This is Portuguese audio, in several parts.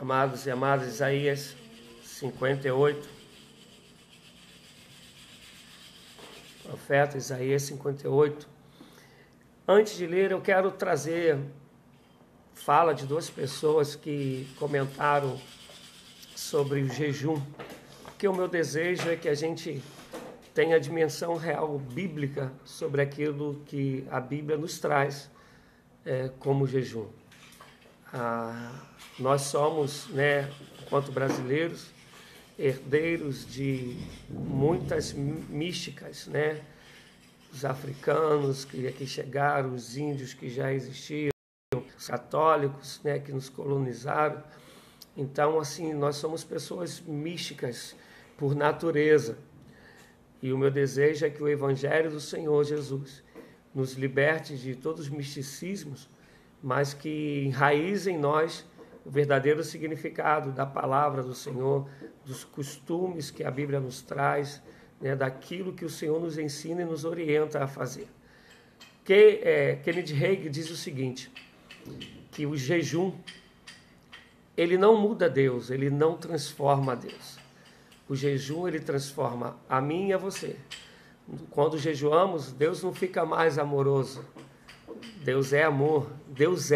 Amados e amadas, Isaías 58, profeta Isaías 58. Antes de ler, eu quero trazer fala de duas pessoas que comentaram sobre o jejum, porque o meu desejo é que a gente tenha a dimensão real bíblica sobre aquilo que a Bíblia nos traz como jejum. Nós somos, enquanto brasileiros, herdeiros de muitas místicas, os africanos que aqui chegaram, os índios que já existiam, os católicos, que nos colonizaram. Então, assim, nós somos pessoas místicas por natureza. E o meu desejo é que o Evangelho do Senhor Jesus nos liberte de todos os misticismos, mas que enraize em nós o verdadeiro significado da palavra do Senhor, dos costumes que a Bíblia nos traz, daquilo que o Senhor nos ensina e nos orienta a fazer. Kenneth Hagin diz o seguinte, que o jejum, ele não muda Deus, ele não transforma Deus. O jejum, ele transforma a mim e a você. Quando jejuamos, Deus não fica mais amoroso. Deus é amor, Deus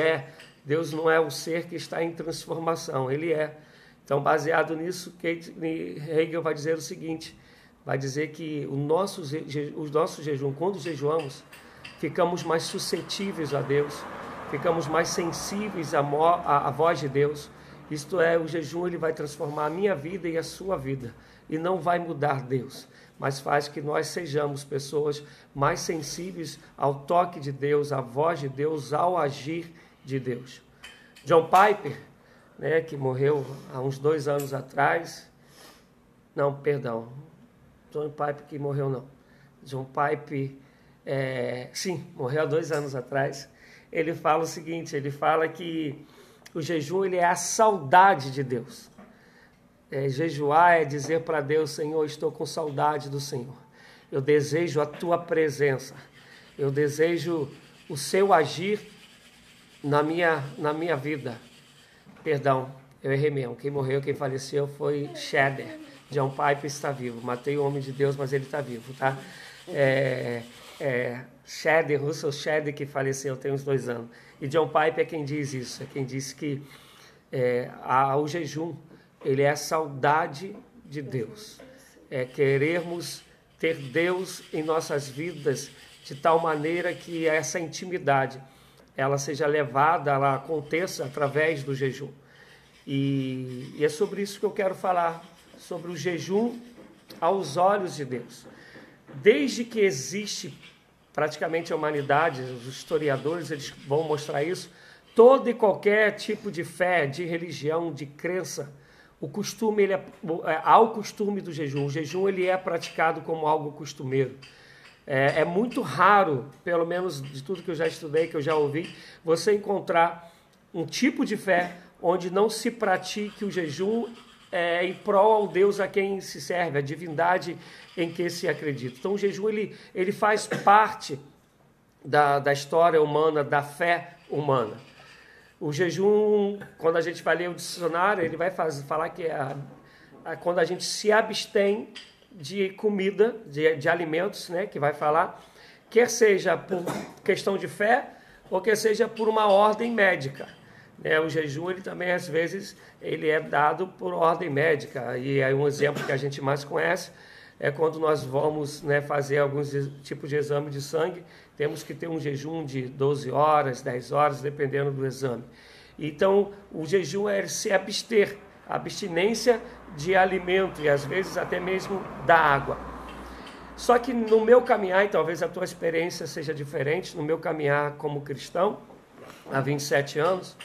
não é o ser que está em transformação, Ele é. Então, baseado nisso, Hegel vai dizer o seguinte, vai dizer que o nosso jejum, quando jejuamos, ficamos mais suscetíveis a Deus, ficamos mais sensíveis à voz de Deus. Isto é, o jejum ele vai transformar a minha vida e a sua vida, e não vai mudar Deus, mas faz que nós sejamos pessoas mais sensíveis ao toque de Deus, à voz de Deus, ao agir de Deus. John Piper, que morreu há uns 2 anos atrás, John Piper que morreu não, John Piper, morreu há 2 anos atrás. Ele fala o seguinte, ele fala que o jejum ele é a saudade de Deus. Jejuar é dizer para Deus, Senhor, estou com saudade do Senhor. Eu desejo a tua presença. Eu desejo o seu agir na minha vida. Perdão, eu errei mesmo. Quem morreu, quem faleceu foi Shader. John Piper está vivo. Matei o homem de Deus, mas ele está vivo, tá? Russell Shader, que faleceu tem uns 2 anos. E John Piper é quem diz isso. É quem diz que o jejum ele é a saudade de Deus. É querermos ter Deus em nossas vidas de tal maneira que essa intimidade ela seja levada, ela aconteça através do jejum. E é sobre isso que eu quero falar, sobre o jejum aos olhos de Deus. Desde que existe praticamente a humanidade, os historiadores eles vão mostrar isso, todo e qualquer tipo de fé, de religião, de crença, o costume, há o costume do jejum. O jejum ele é praticado como algo costumeiro. É muito raro, pelo menos de tudo que eu já estudei, que eu já ouvi, você encontrar um tipo de fé onde não se pratique o jejum em prol ao Deus a quem se serve, a divindade em que se acredita. Então o jejum ele faz parte da história humana, da fé humana. O jejum, quando a gente vai ler o dicionário, ele vai falar que quando a gente se abstém de comida, de alimentos, que vai falar, quer seja por questão de fé ou quer seja por uma ordem médica. O jejum, ele também, às vezes, ele é dado por ordem médica. E aí um exemplo que a gente mais conhece é quando nós vamos fazer alguns tipos de exame de sangue, temos que ter um jejum de 12 horas, 10 horas, dependendo do exame. Então, o jejum é se abster, a abstinência de alimento e, às vezes, até mesmo da água. Só que no meu caminhar, e talvez a tua experiência seja diferente, no meu caminhar como cristão, há 27 anos,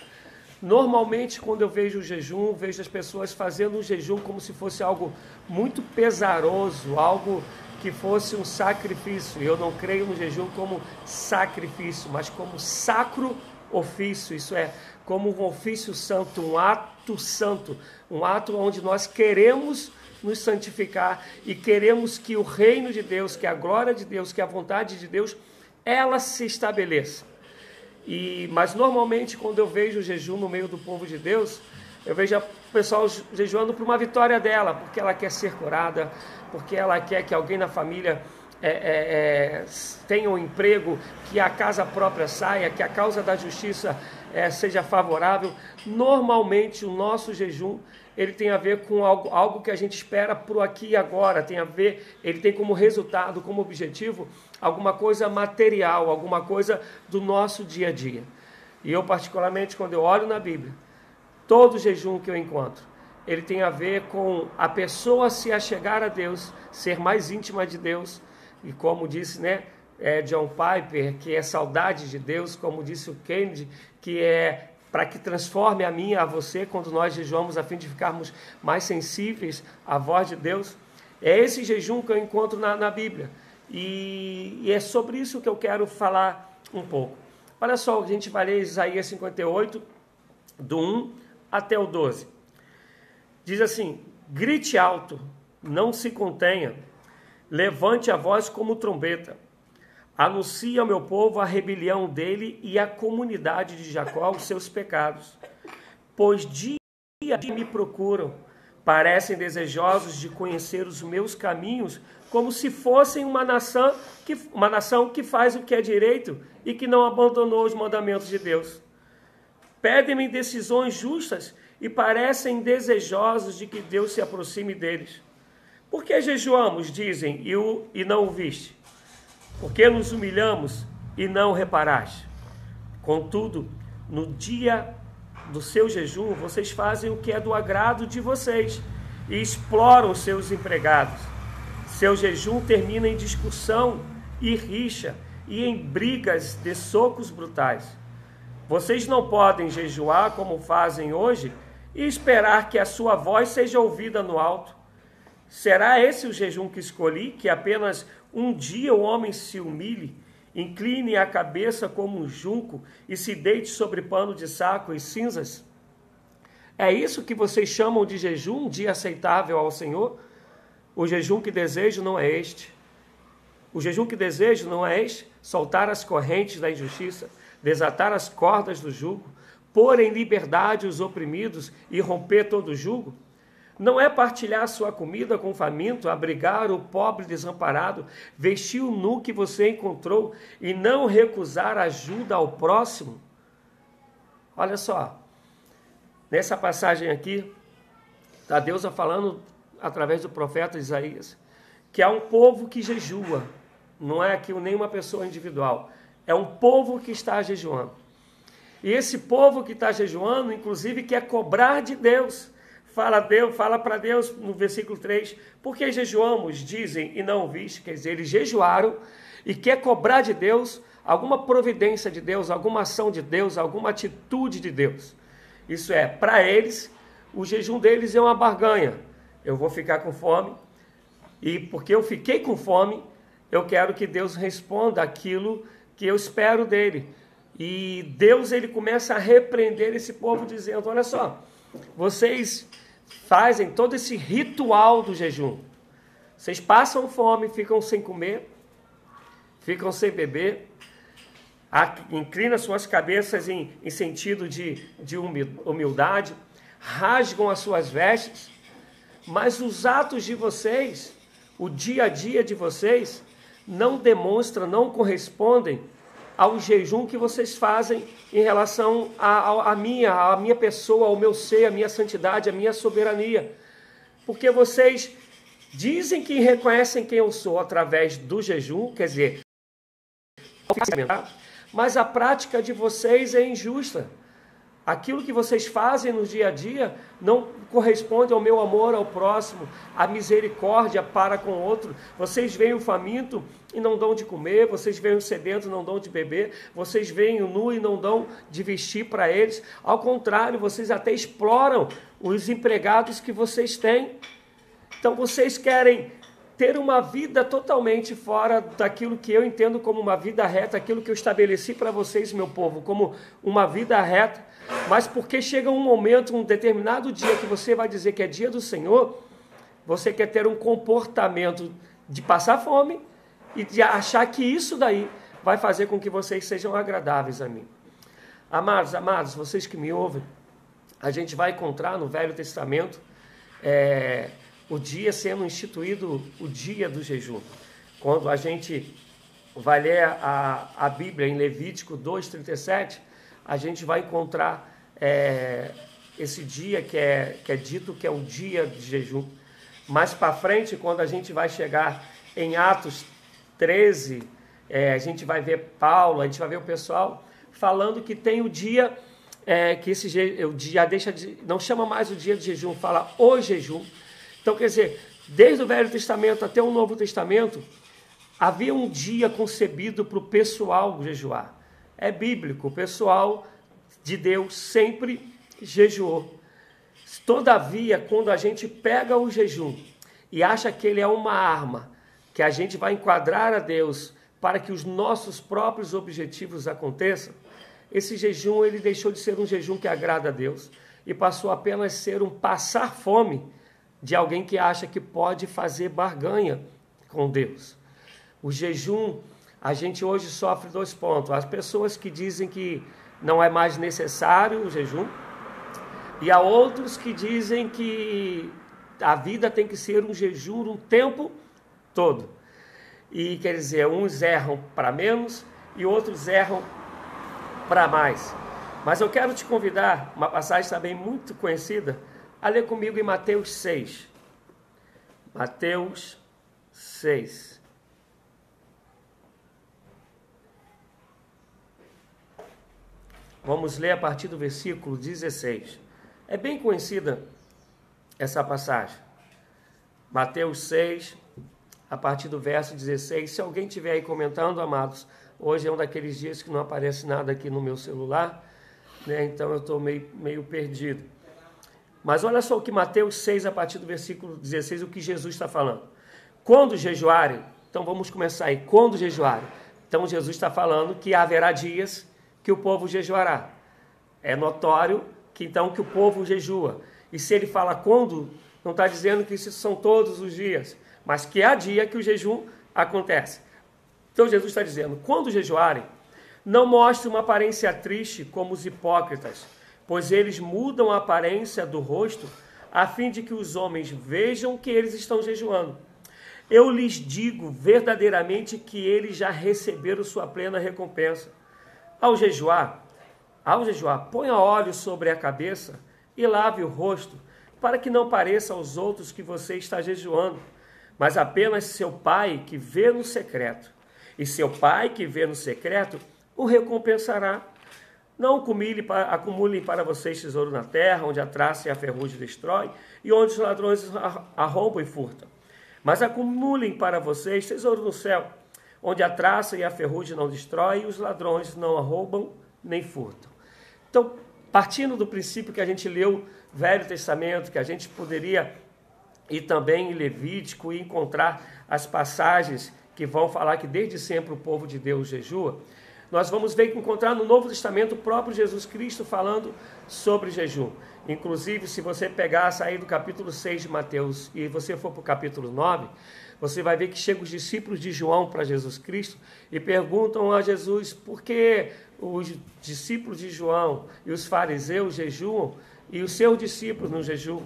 normalmente, quando eu vejo o jejum, vejo as pessoas fazendo o jejum como se fosse algo muito pesaroso, algo que fosse um sacrifício. E eu não creio no jejum como sacrifício, mas como sacro ofício, isso é, como um ofício santo, um ato onde nós queremos nos santificar e queremos que o reino de Deus, que a glória de Deus, que a vontade de Deus, ela se estabeleça. Mas normalmente quando eu vejo o jejum no meio do povo de Deus, Eu vejo o pessoal jejuando por uma vitória dela, porque ela quer ser curada, porque ela quer que alguém na família tenha um emprego, que a casa própria saia, que a causa da justiça seja favorável. Normalmente o nosso jejum ele tem a ver com algo que a gente espera pro aqui e agora, ele tem como resultado, como objetivo, alguma coisa material, alguma coisa do nosso dia a dia. E eu particularmente, quando eu olho na Bíblia, todo jejum que eu encontro, ele tem a ver com a pessoa se achegar a Deus, ser mais íntima de Deus, e como disse, John Piper, que é saudade de Deus, como disse o Kennedy, que é para que transforme a mim e a você, quando nós jejuamos, a fim de ficarmos mais sensíveis à voz de Deus. É esse jejum que eu encontro na Bíblia, e é sobre isso que eu quero falar um pouco. Olha só, a gente vai ler Isaías 58, do 1 até o 12. Diz assim: grite alto, não se contenha, levante a voz como trombeta, anuncie ao meu povo a rebelião dele e à comunidade de Jacó os seus pecados. Pois dia a dia me procuram, parecem desejosos de conhecer os meus caminhos, como se fossem uma nação que faz o que é direito e que não abandonou os mandamentos de Deus. Pedem-me decisões justas e parecem desejosos de que Deus se aproxime deles. Por que jejuamos, dizem, e não o viste? Por que nos humilhamos e não reparaste? Contudo, no dia do seu jejum, vocês fazem o que é do agrado de vocês e exploram seus empregados. Seu jejum termina em discussão e rixa e em brigas de socos brutais. Vocês não podem jejuar como fazem hoje e esperar que a sua voz seja ouvida no alto. Será esse o jejum que escolhi, que apenas um dia o homem se humilhe, incline a cabeça como um junco e se deite sobre pano de saco e cinzas? É isso que vocês chamam de jejum, um dia aceitável ao Senhor? O jejum que desejo não é este. O jejum que desejo não é este: soltar as correntes da injustiça, desatar as cordas do jugo, pôr em liberdade os oprimidos e romper todo jugo? Não é partilhar sua comida com o faminto, abrigar o pobre desamparado, vestir o nu que você encontrou e não recusar ajuda ao próximo? Olha só, nessa passagem aqui, está Deus falando através do profeta Isaías, que há um povo que jejua, não é aqui nenhuma pessoa individual, é um povo que está jejuando. E esse povo que está jejuando, inclusive, quer cobrar de Deus. Fala para Deus no versículo 3, por que jejuamos, dizem, e não viste? Quer dizer, eles jejuaram e quer cobrar de Deus alguma providência de Deus, alguma ação de Deus, alguma atitude de Deus. Isso é, para eles, o jejum deles é uma barganha. Eu vou ficar com fome, e porque eu fiquei com fome, eu quero que Deus responda aquilo que eu espero dele. E Deus, ele começa a repreender esse povo dizendo: olha só, vocês fazem todo esse ritual do jejum. Vocês passam fome, ficam sem comer, ficam sem beber, inclinam suas cabeças em sentido de humildade, rasgam as suas vestes, mas os atos de vocês, o dia a dia de vocês, não demonstram, não correspondem ao jejum que vocês fazem em relação à minha pessoa, ao meu ser, à minha santidade, à minha soberania. Porque vocês dizem que reconhecem quem eu sou através do jejum, quer dizer, mas a prática de vocês é injusta. Aquilo que vocês fazem no dia a dia não corresponde ao meu amor ao próximo, à misericórdia para com o outro. Vocês veem o faminto e não dão de comer, vocês veem o sedento e não dão de beber, vocês veem o nu e não dão de vestir para eles. Ao contrário, vocês até exploram os empregados que vocês têm. Então vocês querem ter uma vida totalmente fora daquilo que eu entendo como uma vida reta, aquilo que eu estabeleci para vocês, meu povo, como uma vida reta, mas porque chega um momento, um determinado dia que você vai dizer que é dia do Senhor, você quer ter um comportamento de passar fome e de achar que isso daí vai fazer com que vocês sejam agradáveis a mim. Amados, vocês que me ouvem, a gente vai encontrar no Velho Testamento o dia sendo instituído, o dia do jejum. Quando a gente vai ler a Bíblia em Levítico 2:37, a gente vai encontrar esse dia que é dito que é o dia de jejum. Mais para frente, quando a gente vai chegar em Atos 13, a gente vai ver Paulo, a gente vai ver o pessoal falando que tem o dia, que o dia não chama mais o dia de jejum, fala o jejum. Então, quer dizer, desde o Velho Testamento até o Novo Testamento, havia um dia concebido para o pessoal jejuar. É bíblico, o pessoal de Deus sempre jejuou. Todavia, quando a gente pega o jejum e acha que ele é uma arma, que a gente vai enquadrar a Deus para que os nossos próprios objetivos aconteçam, esse jejum ele deixou de ser um jejum que agrada a Deus e passou apenas a ser um passar fome de alguém que acha que pode fazer barganha com Deus. O jejum, a gente hoje sofre 2 pontos. As pessoas que dizem que não é mais necessário o jejum, e há outros que dizem que a vida tem que ser um jejum um tempo todo. E quer dizer, uns erram para menos e outros erram para mais. Mas eu quero te convidar, uma passagem também muito conhecida, a ler comigo em Mateus 6. Mateus 6. Vamos ler a partir do versículo 16. É bem conhecida essa passagem. Mateus 6, a partir do verso 16. Se alguém estiver aí comentando, amados, hoje é um daqueles dias que não aparece nada aqui no meu celular, né? Então eu estou meio perdido. Mas olha só o que Mateus 6, a partir do versículo 16, o que Jesus está falando. Quando jejuarem, então vamos começar aí, quando jejuarem. Então Jesus está falando que haverá dias que o povo jejuará. É notório que então que o povo jejua. E se ele fala quando, não está dizendo que isso são todos os dias, mas que há dia que o jejum acontece. Então Jesus está dizendo, quando jejuarem, não mostre uma aparência triste como os hipócritas, pois eles mudam a aparência do rosto, a fim de que os homens vejam que eles estão jejuando. Eu lhes digo verdadeiramente que eles já receberam sua plena recompensa. Ao jejuar, ponha óleo sobre a cabeça e lave o rosto, para que não pareça aos outros que você está jejuando, mas apenas seu pai que vê no secreto. E seu pai que vê no secreto o recompensará. Não acumulem para vocês tesouro na terra, onde a traça e a ferrugem destrói, e onde os ladrões arrombam e furtam. Mas acumulem para vocês tesouro no céu, onde a traça e a ferrugem não destrói, e os ladrões não arrombam nem furtam. Então, partindo do princípio que a gente leu Velho Testamento, que a gente poderia ir também em Levítico e encontrar as passagens que vão falar que desde sempre o povo de Deus jejua, nós vamos ver que encontrar no Novo Testamento o próprio Jesus Cristo falando sobre jejum. Inclusive, se você pegar, sair do capítulo 6 de Mateus e você for para o capítulo 9, você vai ver que chegam os discípulos de João para Jesus Cristo e perguntam a Jesus por que os discípulos de João e os fariseus jejuam e os seus discípulos não jejuam.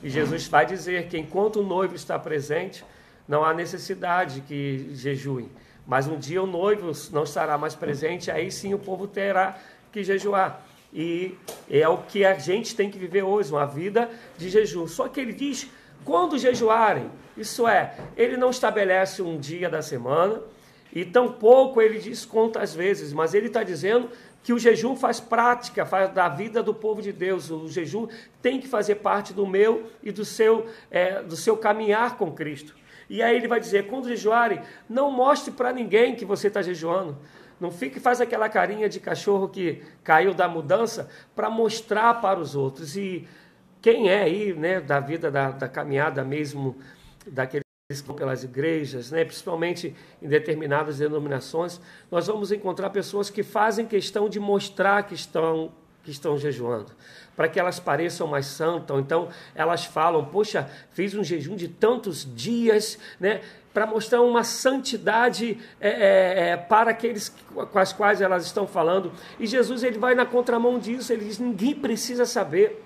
E Jesus vai dizer que enquanto o noivo está presente, não há necessidade que jejuem. Mas um dia o noivo não estará mais presente, aí sim o povo terá que jejuar. E é o que a gente tem que viver hoje, uma vida de jejum. Só que ele diz, quando jejuarem, isso é, ele não estabelece um dia da semana, e tampouco ele diz quantas vezes, mas ele está dizendo que o jejum faz prática, faz da vida do povo de Deus. O jejum tem que fazer parte do meu e do seu caminhar com Cristo. E aí ele vai dizer, quando jejuarem, não mostre para ninguém que você está jejuando. Não fique, faz aquela carinha de cachorro que caiu da mudança para mostrar para os outros. E quem é aí, né, da vida, da caminhada mesmo, daqueles que estão pelas igrejas, né, principalmente em determinadas denominações, nós vamos encontrar pessoas que fazem questão de mostrar que estão jejuando, para que elas pareçam mais santas. Então elas falam, poxa, fiz um jejum de tantos dias, né, para mostrar uma santidade para aqueles com as quais elas estão falando. E Jesus ele vai na contramão disso, ele diz, ninguém precisa saber.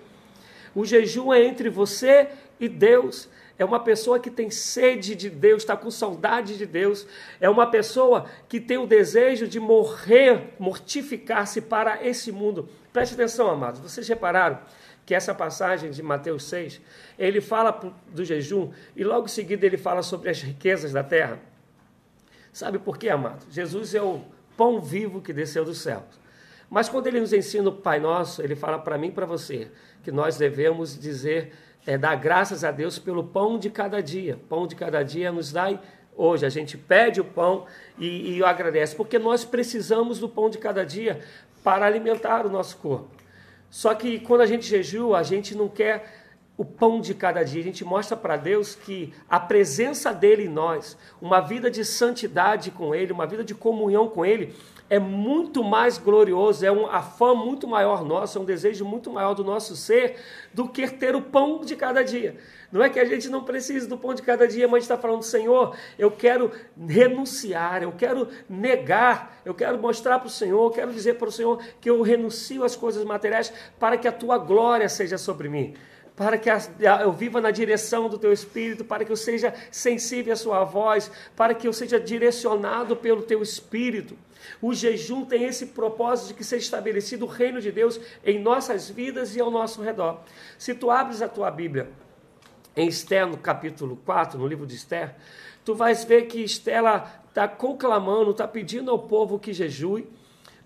O jejum é entre você e Deus. É uma pessoa que tem sede de Deus, está com saudade de Deus. É uma pessoa que tem o desejo de morrer, mortificar-se para esse mundo. Preste atenção, amados. Vocês repararam que essa passagem de Mateus 6, ele fala do jejum e logo em seguida ele fala sobre as riquezas da terra. Sabe por quê, amado? Jesus é o pão vivo que desceu dos céus. Mas quando ele nos ensina o Pai Nosso, ele fala para mim e para você que nós devemos dizer, dar graças a Deus pelo pão de cada dia. Pão de cada dia nos dai hoje. A gente pede o pão e agradece, porque nós precisamos do pão de cada dia para alimentar o nosso corpo. Só que quando a gente jejua, a gente não quer o pão de cada dia. A gente mostra para Deus que a presença dele em nós, uma vida de santidade com ele, uma vida de comunhão com ele, é muito mais glorioso, é um afã muito maior nosso, é um desejo muito maior do nosso ser, do que ter o pão de cada dia. Não é que a gente não precise do pão de cada dia, mas a gente está falando, Senhor, eu quero renunciar, eu quero negar, eu quero mostrar para o Senhor, eu quero dizer para o Senhor que eu renuncio às coisas materiais para que a tua glória seja sobre mim. Para que eu viva na direção do teu Espírito, para que eu seja sensível à sua voz, para que eu seja direcionado pelo teu Espírito. O jejum tem esse propósito de que seja estabelecido o reino de Deus em nossas vidas e ao nosso redor. Se tu abres a tua Bíblia em Esther, no capítulo 4, no livro de Esther, tu vais ver que Esther está conclamando, está pedindo ao povo que jejue,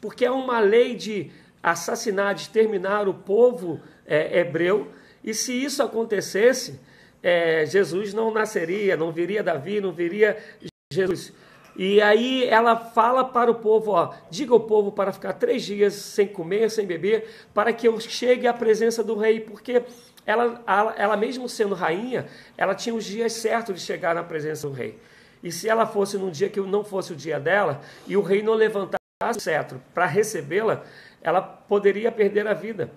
porque é uma lei de assassinar, de exterminar o povo hebreu. E se isso acontecesse, Jesus não nasceria, não viria Davi, não viria Jesus. E aí ela fala para o povo, diga ao povo para ficar 3 dias sem comer, sem beber, para que eu chegue à presença do rei, porque ela mesmo sendo rainha, ela tinha os dias certos de chegar na presença do rei. E se ela fosse num dia que não fosse o dia dela, e o rei não levantasse o cetro para recebê-la, ela poderia perder a vida.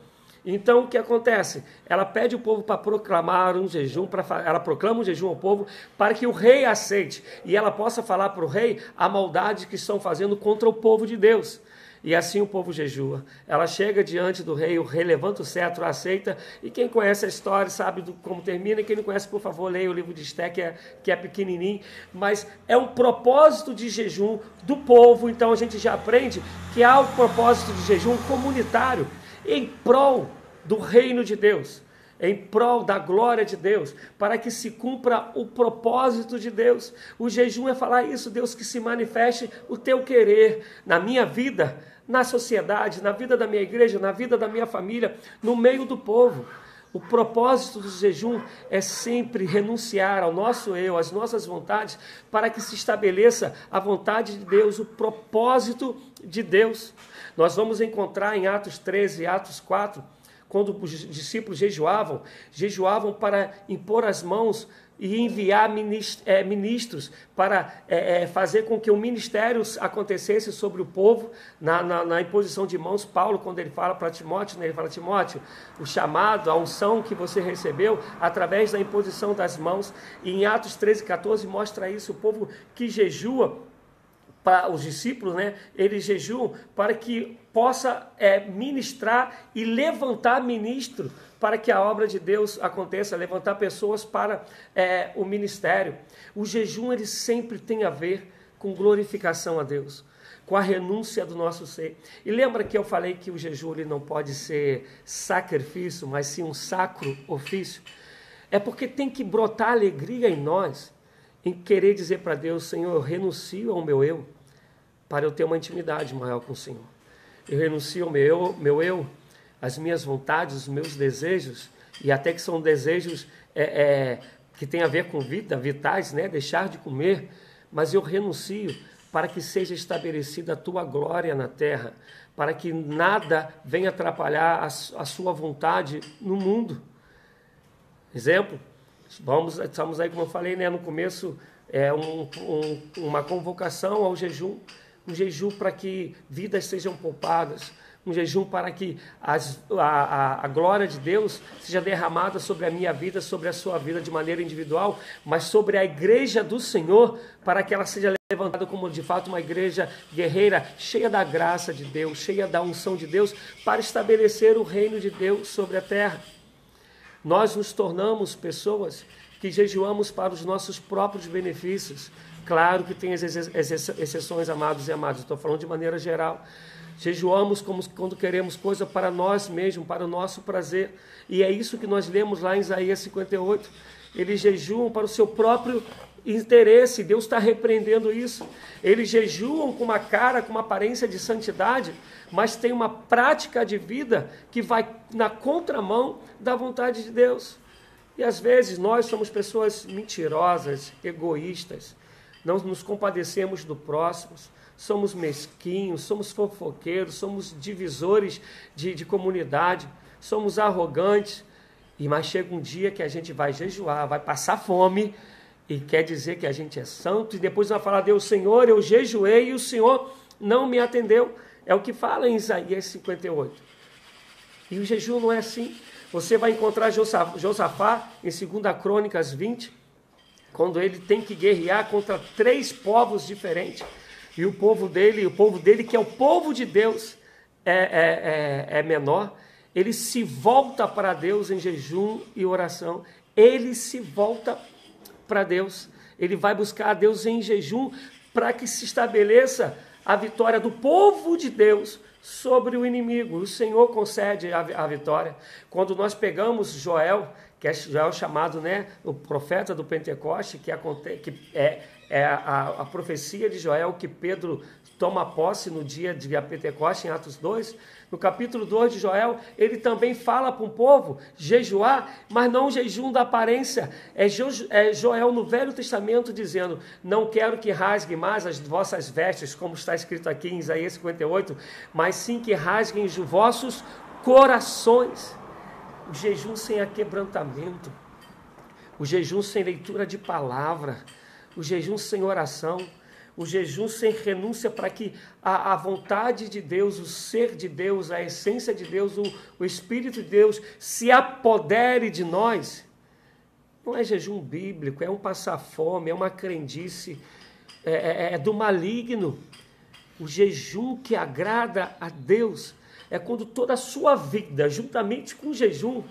Então, o que acontece? Ela pede o povo para proclamar um jejum, ela proclama um jejum ao povo para que o rei aceite e ela possa falar para o rei a maldade que estão fazendo contra o povo de Deus. E assim o povo jejua. Ela chega diante do rei, o rei levanta o cetro, aceita, e quem conhece a história sabe como termina, e quem não conhece, por favor, leia o livro de Esther, que é pequenininho, mas é um propósito de jejum do povo. Então a gente já aprende que há um propósito de jejum comunitário, em prol do reino de Deus, em prol da glória de Deus, para que se cumpra o propósito de Deus. O jejum é falar isso, Deus, que se manifeste o teu querer na minha vida, na sociedade, na vida da minha igreja, na vida da minha família, no meio do povo. O propósito do jejum é sempre renunciar ao nosso eu, às nossas vontades, para que se estabeleça a vontade de Deus, o propósito de Deus. Nós vamos encontrar em Atos 13 e Atos 4, quando os discípulos jejuavam para impor as mãos e enviar ministros para fazer com que o ministério acontecesse sobre o povo, na imposição de mãos. Paulo, quando ele fala para Timóteo, ele fala, Timóteo, o chamado, a unção que você recebeu através da imposição das mãos. E em Atos 13, 14 mostra isso, o povo que jejua, para os discípulos, eles jejuam para que possa ministrar e levantar ministro para que a obra de Deus aconteça, levantar pessoas para o ministério. O jejum ele sempre tem a ver com glorificação a Deus, com a renúncia do nosso ser. E lembra que eu falei que o jejum ele não pode ser sacrifício, mas sim um sacro ofício? É porque tem que brotar alegria em nós, em querer dizer para Deus, Senhor, eu renuncio ao meu eu, para eu ter uma intimidade maior com o Senhor. Eu renuncio ao meu eu, as minhas vontades, os meus desejos, e até que são desejos que têm a ver com vida, vitais, deixar de comer, mas eu renuncio para que seja estabelecida a tua glória na terra, para que nada venha atrapalhar a sua vontade no mundo. Exemplo, estamos aí, como eu falei, no começo, uma convocação ao jejum, um jejum para que vidas sejam poupadas, um jejum para que a glória de Deus seja derramada sobre a minha vida, sobre a sua vida de maneira individual, mas sobre a igreja do Senhor, para que ela seja levantada como de fato uma igreja guerreira, cheia da graça de Deus, cheia da unção de Deus, para estabelecer o reino de Deus sobre a terra. Nós nos tornamos pessoas que jejuamos para os nossos próprios benefícios. Claro que tem as exceções, amados e amadas, estou falando de maneira geral. Jejuamos como quando queremos coisa para nós mesmos, para o nosso prazer. E é isso que nós lemos lá em Isaías 58. Eles jejuam para o seu próprio interesse. Deus está repreendendo isso. Eles jejuam com uma cara, com uma aparência de santidade, mas tem uma prática de vida que vai na contramão da vontade de Deus. E às vezes nós somos pessoas mentirosas, egoístas, não nos compadecemos do próximo, somos mesquinhos, somos fofoqueiros, somos divisores de comunidade, somos arrogantes. Mas chega um dia que a gente vai jejuar, vai passar fome, e quer dizer que a gente é santo, e depois vai falar: Deus, Senhor, eu jejuei e o Senhor não me atendeu. É o que fala em Isaías 58. E o jejum não é assim. Você vai encontrar Josafá em 2 Crônicas 20, quando ele tem que guerrear contra 3 povos diferentes. E o povo dele, que é o povo de Deus, é menor. Ele se volta para Deus em jejum e oração. Ele se volta para Deus. Ele vai buscar a Deus em jejum para que se estabeleça a vitória do povo de Deus sobre o inimigo. O Senhor concede a vitória. Quando nós pegamos Joel, que é Joel chamado, o profeta do Pentecoste, que é a profecia de Joel que Pedro toma posse no dia de Pentecoste, em Atos 2, no capítulo 2 de Joel, ele também fala para o povo jejuar, mas não o jejum da aparência. É Joel no Velho Testamento dizendo: não quero que rasguem mais as vossas vestes, como está escrito aqui em Isaías 58, mas sim que rasguem os vossos corações. O jejum sem aquebrantamento, o jejum sem leitura de palavra, o jejum sem oração, o jejum sem renúncia para que a vontade de Deus, o ser de Deus, a essência de Deus, o Espírito de Deus se apodere de nós. Não é jejum bíblico, é um passar fome, é uma crendice, é do maligno. O jejum que agrada a Deus é quando toda a sua vida, juntamente com o jejum,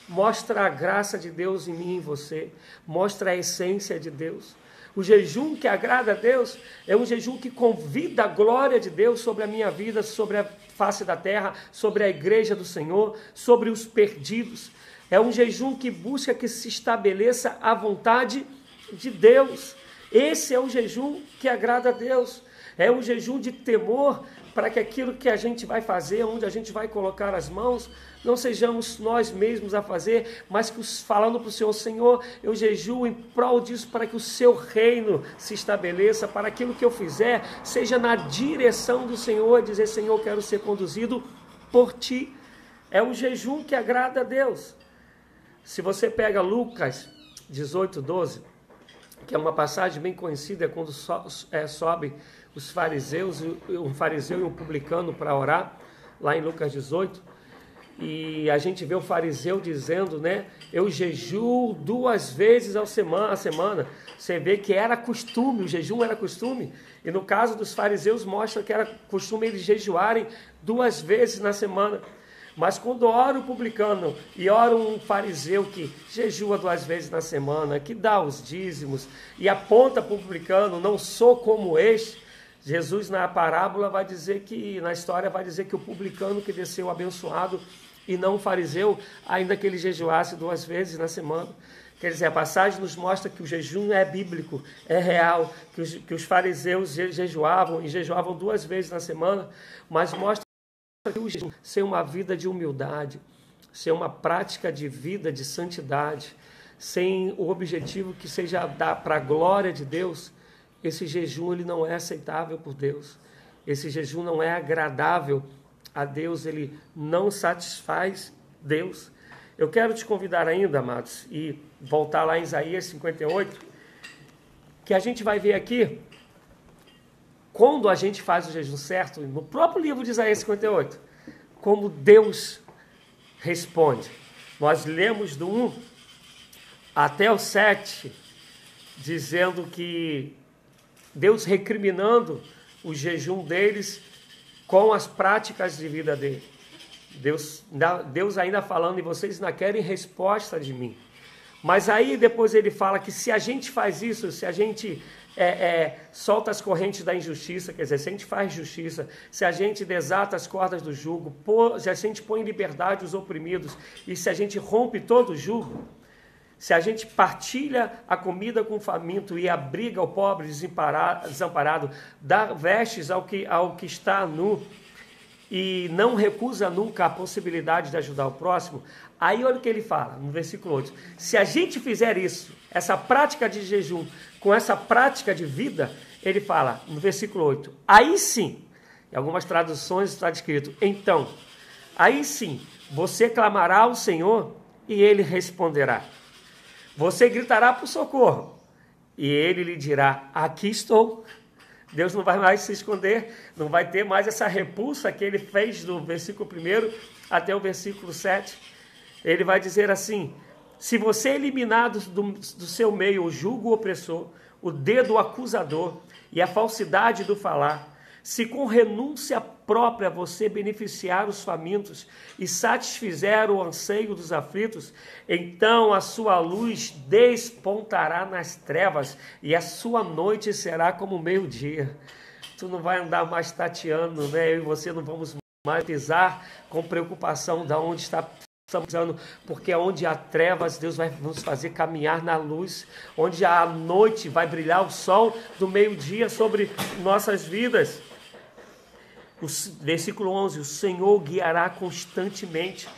mostra a graça de Deus em mim e em você, mostra a essência de Deus. O jejum que agrada a Deus é um jejum que convida a glória de Deus sobre a minha vida, sobre a face da terra, sobre a igreja do Senhor, sobre os perdidos. É um jejum que busca que se estabeleça a vontade de Deus. Esse é o jejum que agrada a Deus. É um jejum de temor para que aquilo que a gente vai fazer, onde a gente vai colocar as mãos, não sejamos nós mesmos a fazer, mas que falando para o Senhor: Senhor, eu jejuo em prol disso, para que o seu reino se estabeleça, para aquilo que eu fizer seja na direção do Senhor, dizer: Senhor, eu quero ser conduzido por Ti. É um jejum que agrada a Deus. Se você pega Lucas 18:12, que é uma passagem bem conhecida, é quando sobe os fariseus, um fariseu e um publicano para orar, lá em Lucas 18, e a gente vê o fariseu dizendo, eu jejuo 2 vezes a semana. Você vê que era costume, o jejum era costume, e no caso dos fariseus mostra que era costume eles jejuarem 2 vezes na semana. Mas quando ora o publicano e ora um fariseu que jejua 2 vezes na semana, que dá os dízimos e aponta para o publicano: não sou como este, Jesus na parábola vai dizer que, na história vai dizer que o publicano que desceu abençoado e não o fariseu, ainda que ele jejuasse 2 vezes na semana. Quer dizer, a passagem nos mostra que o jejum é bíblico, é real, que os fariseus jejuavam e jejuavam 2 vezes na semana, mas mostra que o jejum, ser uma vida de humildade, ser uma prática de vida de santidade, sem o objetivo que seja dar para a glória de Deus, esse jejum ele não é aceitável por Deus. Esse jejum não é agradável a Deus, ele não satisfaz Deus. Eu quero te convidar ainda, amados, e voltar lá em Isaías 58, que a gente vai ver aqui, quando a gente faz o jejum certo, no próprio livro de Isaías 58, como Deus responde. Nós lemos do 1 até o 7, dizendo que Deus recriminando o jejum deles com as práticas de vida dele. Deus ainda falando, e vocês ainda querem resposta de mim. Mas aí depois ele fala que se a gente faz isso, se a gente solta as correntes da injustiça, quer dizer, se a gente faz justiça, se a gente desata as cordas do jugo, se a gente põe em liberdade os oprimidos, e se a gente rompe todo o jugo, se a gente partilha a comida com o faminto e abriga o pobre desamparado, dá vestes ao que está nu, e não recusa nunca a possibilidade de ajudar o próximo, aí olha o que ele fala no versículo 8. Se a gente fizer isso, essa prática de jejum, com essa prática de vida, ele fala no versículo 8, aí sim, em algumas traduções está escrito, então, aí sim, você clamará ao Senhor e ele responderá. Você gritará por socorro e ele lhe dirá, aqui estou. Deus não vai mais se esconder, não vai ter mais essa repulsa que ele fez do versículo 1 até o versículo 7. Ele vai dizer assim, se você eliminar do seu meio o jugo opressor, o dedo acusador e a falsidade do falar, se com renúncia própria você beneficiar os famintos e satisfizer o anseio dos aflitos, então a sua luz despontará nas trevas e a sua noite será como meio-dia. Tu não vai andar mais tateando, né? Eu e você não vamos mais pisar com preocupação de onde estamos pisando, porque onde há trevas, Deus vai nos fazer caminhar na luz, onde há noite vai brilhar o sol do meio-dia sobre nossas vidas. Versículo 11, o Senhor guiará constantemente.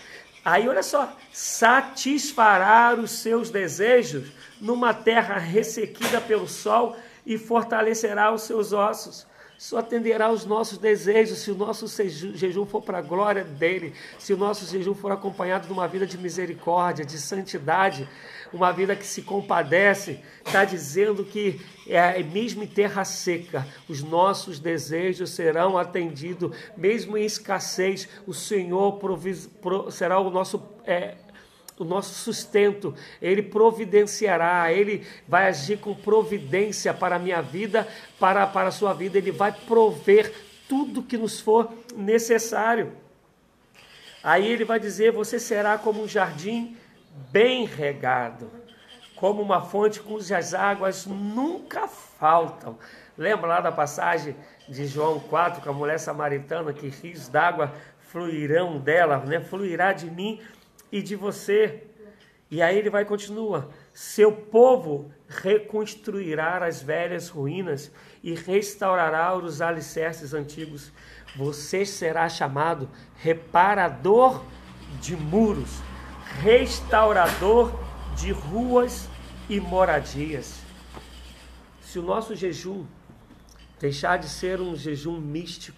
Aí olha só, satisfará os seus desejos numa terra ressequida pelo sol e fortalecerá os seus ossos. Só atenderá os nossos desejos se o nosso jejum for para a glória dele, se o nosso jejum for acompanhado de uma vida de misericórdia, de santidade, uma vida que se compadece. Está dizendo que mesmo em terra seca, os nossos desejos serão atendidos, mesmo em escassez, o Senhor será o nosso sustento, Ele providenciará, Ele vai agir com providência para a minha vida, para a sua vida, Ele vai prover tudo que nos for necessário. Aí Ele vai dizer, você será como um jardim bem regado, como uma fonte cujas águas nunca faltam. Lembra lá da passagem de João 4, com a mulher samaritana, que rios d'água fluirão dela, né? Fluirá de mim e de você. E aí ele vai continua, seu povo reconstruirá as velhas ruínas e restaurará os alicerces antigos. Você será chamado reparador de muros, restaurador de ruas e moradias. Se o nosso jejum deixar de ser um jejum místico,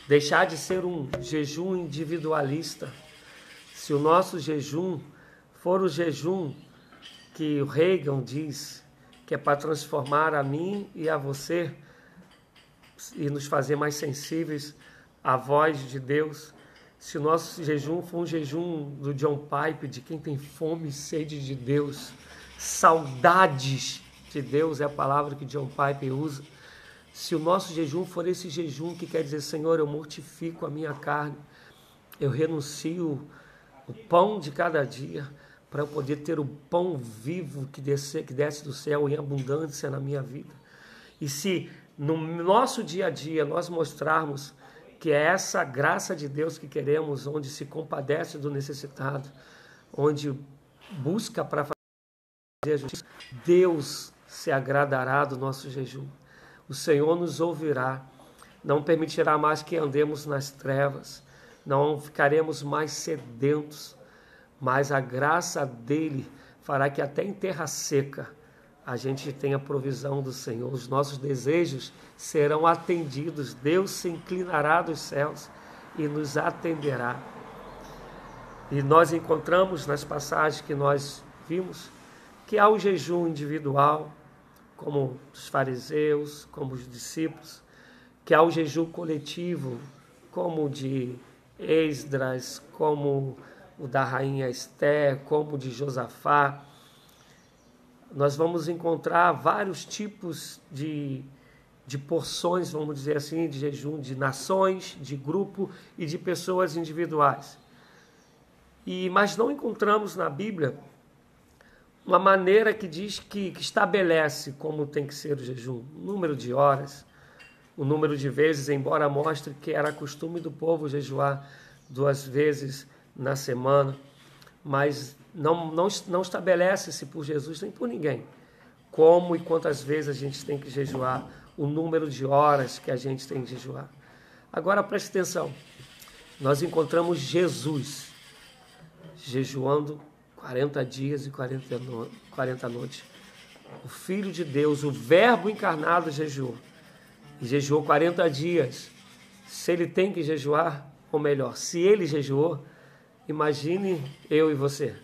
deixar de ser um jejum individualista, se o nosso jejum for o jejum que o Reagan diz que é para transformar a mim e a você e nos fazer mais sensíveis à voz de Deus, se o nosso jejum for um jejum do John Piper, de quem tem fome e sede de Deus, saudades de Deus é a palavra que John Piper usa, se o nosso jejum for esse jejum que quer dizer, Senhor, eu mortifico a minha carne, eu renuncio o pão de cada dia, para eu poder ter o pão vivo que desce do céu em abundância na minha vida. E se no nosso dia a dia nós mostrarmos que é essa graça de Deus que queremos, onde se compadece do necessitado, onde busca para fazer a justiça, Deus se agradará do nosso jejum. O Senhor nos ouvirá, não permitirá mais que andemos nas trevas, não ficaremos mais sedentos, mas a graça dele fará que até em terra seca a gente tenha provisão do Senhor, os nossos desejos serão atendidos, Deus se inclinará dos céus e nos atenderá. E nós encontramos nas passagens que nós vimos que há o jejum individual, como os fariseus, como os discípulos, que há o jejum coletivo, como o de Esdras, como o da rainha Esther, como o de Josafá. Nós vamos encontrar vários tipos de de porções, vamos dizer assim, de jejum de nações, de grupo e de pessoas individuais. Mas não encontramos na Bíblia uma maneira que diz que estabelece como tem que ser o jejum, o número de horas, o número de vezes, embora mostre que era costume do povo jejuar 2 vezes na semana, mas não estabelece-se por Jesus nem por ninguém como e quantas vezes a gente tem que jejuar, o número de horas que a gente tem que jejuar. Agora preste atenção, nós encontramos Jesus jejuando 40 dias e 40 noites. O Filho de Deus, o Verbo encarnado, jejuou. E jejuou 40 dias. Se ele tem que jejuar, ou melhor, se ele jejuou, imagine eu e você.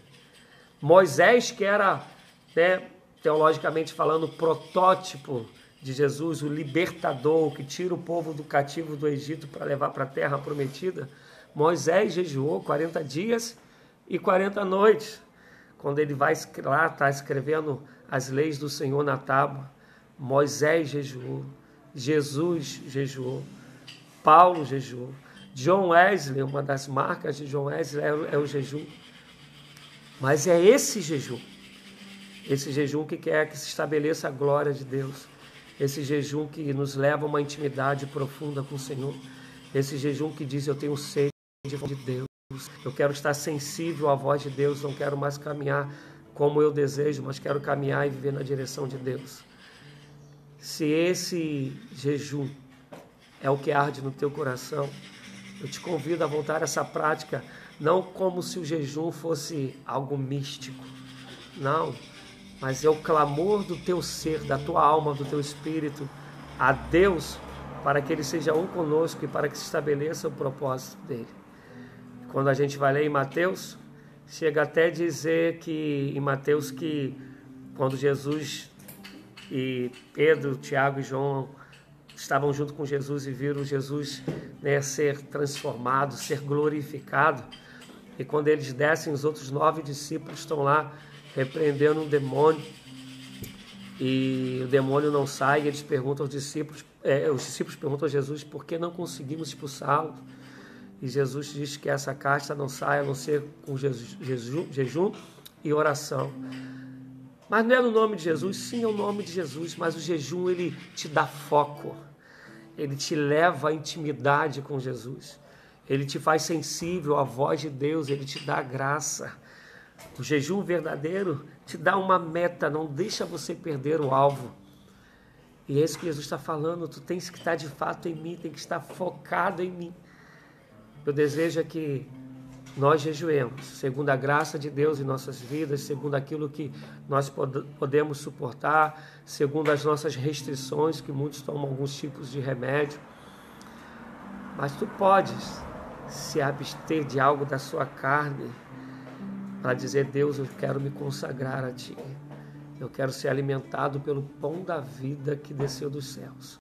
Moisés, que era, teologicamente falando, o protótipo de Jesus, o libertador, que tira o povo do cativo do Egito para levar para a terra prometida, Moisés jejuou 40 dias e 40 noites. Quando ele vai lá, está escrevendo as leis do Senhor na tábua, Moisés jejuou, Jesus jejuou, Paulo jejuou, John Wesley, uma das marcas de John Wesley é o jejum. Mas é esse jejum que quer que se estabeleça a glória de Deus, esse jejum que nos leva a uma intimidade profunda com o Senhor, esse jejum que diz: eu tenho sede de Deus, eu quero estar sensível à voz de Deus, não quero mais caminhar como eu desejo, mas quero caminhar e viver na direção de Deus. Se esse jejum é o que arde no teu coração, eu te convido a voltar a essa prática, não como se o jejum fosse algo místico, não, mas é o clamor do teu ser, da tua alma, do teu espírito a Deus, para que Ele seja um conosco e para que se estabeleça o propósito dEle. Quando a gente vai ler em Mateus, chega até dizer que em Mateus que quando Jesus e Pedro, Tiago e João estavam junto com Jesus e viram Jesus ser transformado, ser glorificado, e quando eles descem, os outros 9 discípulos estão lá repreendendo um demônio, e o demônio não sai, e eles perguntam aos discípulos, os discípulos perguntam a Jesus por que não conseguimos expulsá-lo, e Jesus diz que essa casta não sai a não ser com jejum e oração. Mas não é no nome de Jesus? Sim, é o nome de Jesus, mas o jejum ele te dá foco, ele te leva à intimidade com Jesus, ele te faz sensível à voz de Deus, ele te dá graça. O jejum verdadeiro te dá uma meta, não deixa você perder o alvo. E é isso que Jesus está falando, tu tens que estar de fato em mim, tem que estar focado em mim. Meu desejo é que nós jejuemos, segundo a graça de Deus em nossas vidas, segundo aquilo que nós podemos suportar, segundo as nossas restrições, que muitos tomam alguns tipos de remédio. Mas tu podes se abster de algo da sua carne, para dizer: Deus, eu quero me consagrar a Ti. Eu quero ser alimentado pelo pão da vida que desceu dos céus.